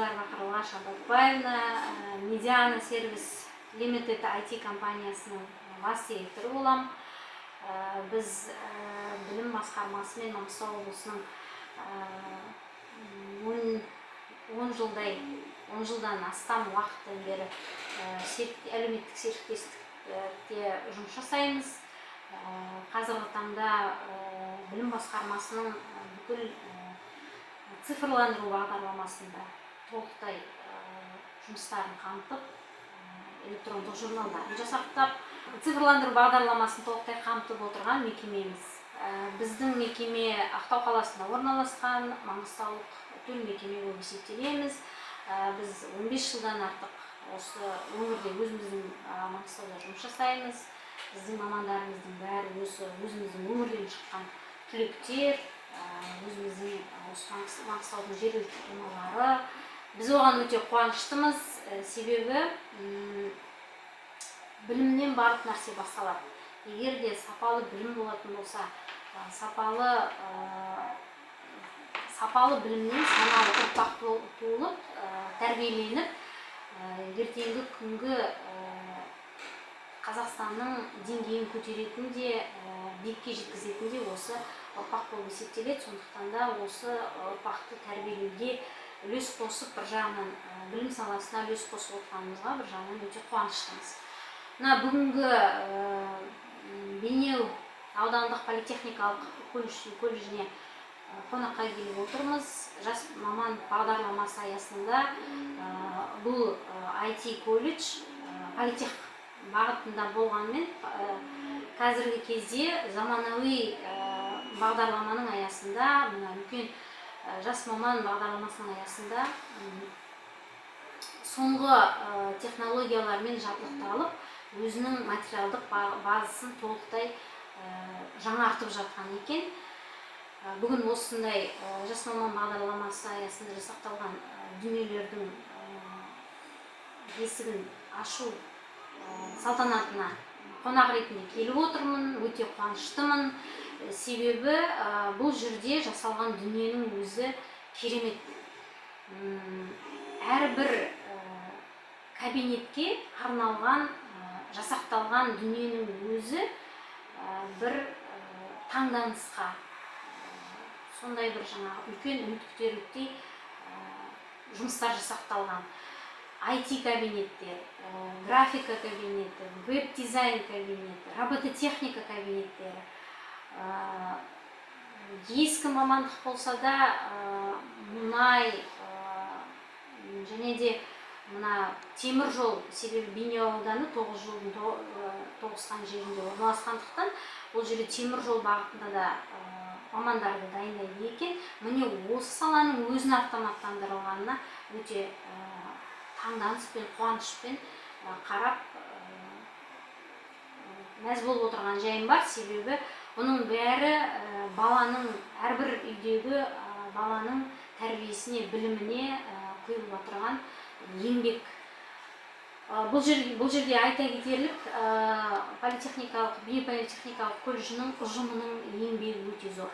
Назарова Қарлығаш Абатбаевна, Медиана сервис лимитед IT компаниясының бас директоры болам. Біз білім басқармасы мен Маңғыстау облысының 10 жылдан астам уақыттан бері әлеуметтік серіктестікте жұмыс жасаймыз. Қазіргі таңда білім басқармасының бүкіл цифрландыру бағдарламасында толықтай жұмыстарын қамтып, электрондық журналдарын жасақтап, цифрландыру бағдарламасын толықтай қамтып отырған мекемеміз. Біздің мекеме Ақтау қаласында орналасқан, Маңғыстаулық төл мекеме болып есептелеміз. Біз 15 жылдан артық осы өңірде өзіміздің Маңғыстауда жұмыс жасаймыз. Біздің мамандарымыздың бәрі өзіміздің өңірден шыққан түлектер, өзіміздің Маңғыстаудың жергілікті тұрғындары. Біз оған өте қуаныштымыз, себебі білімнен барлық нәрсе басталады. Егер де сапалы білім болатын болса, сапалы білімнен саналы ұрпақ туылып, тәрбиеленіп, ертеңгі күнгі Қазақстанның деңгейін көтеретін де, биікке жеткізетін де осы ұрпақ болып есептеледі. Сондықтан да осы ұрпақты тәрбиелеуге үлес қосып, бір жағынан білім саласына үлес қосып отырғанымызға бір жағынан өте қуаныштымыз. Бүгінгі Бейнеу аудандық политехникалық колледжіне қонаққа келіп отырмыз. Жас маман бағдарламасы аясында бұл IT колледж политех бағытында болғанмен, қазіргі кезде заманауи бағдарламаның аясында, үлкен жас маман бағдарламасының аясында соңғы технологиялармен жабдықталып, өзінің материалдық базасын толықтай жаңартып жатқан екен. Бүгін осындай жас маман бағдарламасы аясында жасақталған дүниелердің есігін ашу салтанатына қонақ ретінде келіп отырмын, өте қуаныштымын. Себебі бұл жерде жасалған дүниенің өзі керемет. Әрбір кабинетке арналған, жасақталған дүниенің өзі бір таңданысқа, сондай бір үлкен үміт күтерліктей жұмыстар жасақталған. IT кабинеттер, графика кабинеті, веб-дизайн кабинеті, робототехника кабинеттері. Ескі мамандық болса да, мұнай және де темір жол, себебі Бейнеу ауданы 9 жолдың тоғысқан жерінде орналасқандықтан, бұл жерде темір жол бағытында да мамандарды дайындайды екен. Міне осы саланың өзін автоматтандырылғанына өте таңданыспен, қуанышпен қарап мәз болып отырған жайым бар. Себебі оның бәрі әрбір үйдегі баланың тәрбиесіне, біліміне құйылып отырған еңбек. Бұл жерде айта кетерлік, Бейнеу политехникалық колледжінің ұжымының еңбегі өте зор.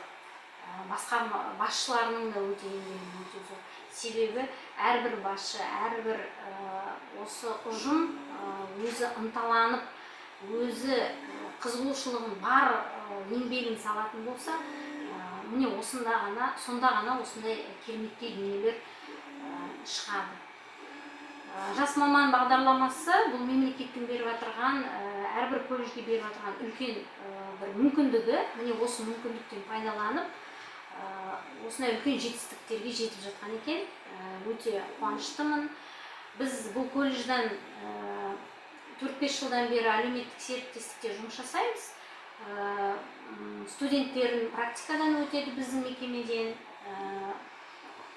Басшыларының да еңбегі өте зор. Себебі әрбір басшы, әрбір осы ұжым өзі ынталанып, өзі қызығушылығын бар еңбегін салатын болса, міне сонда ғана осындай кереметтей дүниелер шығады. Жас маман бағдарламасы бұл мемлекеттің беріп отырған, әрбір колледжге беріп отырған үлкен бір мүмкіндігі. Міне осы мүмкіндіктен пайдаланып, осындай үлкен жетістіктерге жетіп жатқан екен. Өте қуаныштымын. Біз бұл колледжден 4-5 жылдан бері әлеуметтік серіктестікте жұмыс жасаймыз. Студенттерін практикадан өтеді біздің мекемеден.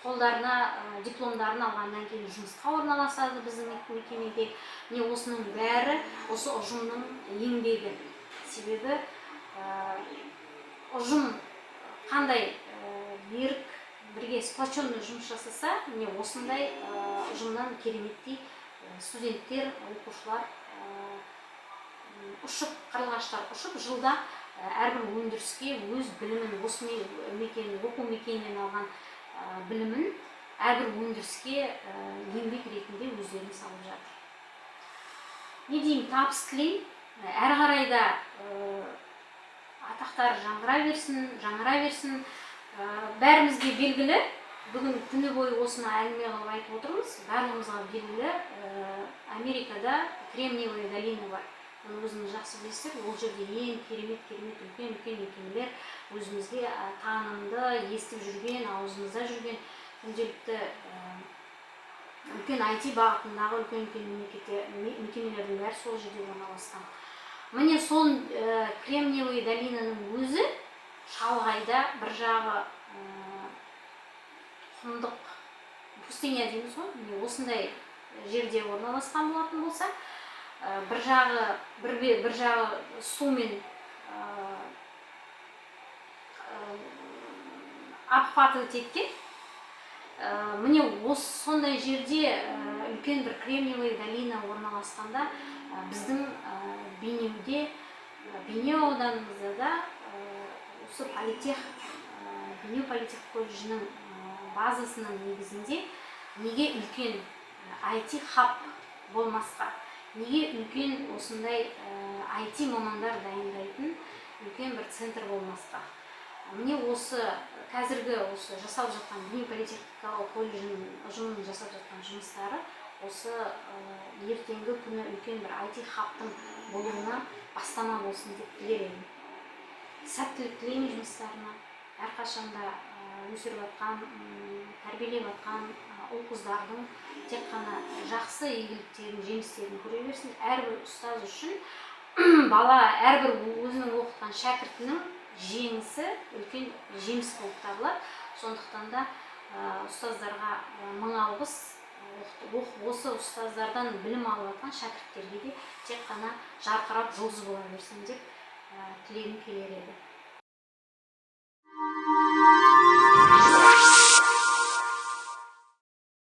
Қолдарына дипломдарын алғаннан кейін жұмысқа орналасады біздің мекемеге. Міне осының бәрі осы ұжымның еңбегі. Себебі ұжым қандай берік, бірге сплоченный жұмыс жасаса, міне осындай ұжымнан кереметтей студенттер, оқушылар қарлығаштар ұшып, жылда әрбір өндіріске өз білімін, осы оқу мекенінен алған білімін әрбір өндіріске еңбек ретінде өздерін салып жатыр. Не деймін, табыс тілеймін. Әрі қарай да атақтары жаңғыра берсін. Бәрімізге белгілі, бүгін күні бойы осыны әңгіме қылып айтып отырмыз. Барлығымызға белгілі, Америкада Кремниевая долина бар. Оны өзіңіз жақсы білесіздер. Ол жерде ең керемет үлкен мекемелер, өзімізге танымды, естіп жүрген, аузымызда жүрген күнделікті үлкен IT бағытындағы үлкен мекемелердің бәрі сол жерде орналасқан. Міне сол Кремниевая долинаның өзі шалғайда, бір жағы құмдық пустыня дейміз ғой, міне осындай жерде орналасқан болатын болса, бір жағы сумен обхватывать еткен. Міне сондай жерде үлкен бір Кремниевая долина орналасқанда, біздің Бейнеу ауданымызда да осы Бейнеу политех колледжінің базасының негізінде неге үлкен IT хаб болмасқа, неге үлкен осындай IT мамандар дайындайтын үлкен бір центр болмасқа. Міне осы қазіргі жасап жатқан Бейнеу политехникалық колледжінің ұжымының жасап жатқан жұмыстары осы ертеңгі күні үлкен бір IT хабтың болуына бастама болсын деп тілер едім. Сәттілік тілеймін жұмыстарына. Әрқашанда өсіріп жатқан, тәрбиелеп жатқан ұл-қыздардың тек қана жақсы игіліктерін, жемістерін көре берсін. Әрбір ұстаз үшін бала, әрбір өзінің оқытқан шәкіртінің жеңісі үлкен жеміс болып табылады. Сондықтан да ұстаздарға мың алғыс. Осы ұстаздардан білім алып жатқан шәкірттерге де тек қана жарқырап жұлдыз бола берсін деп тілегім келер еді.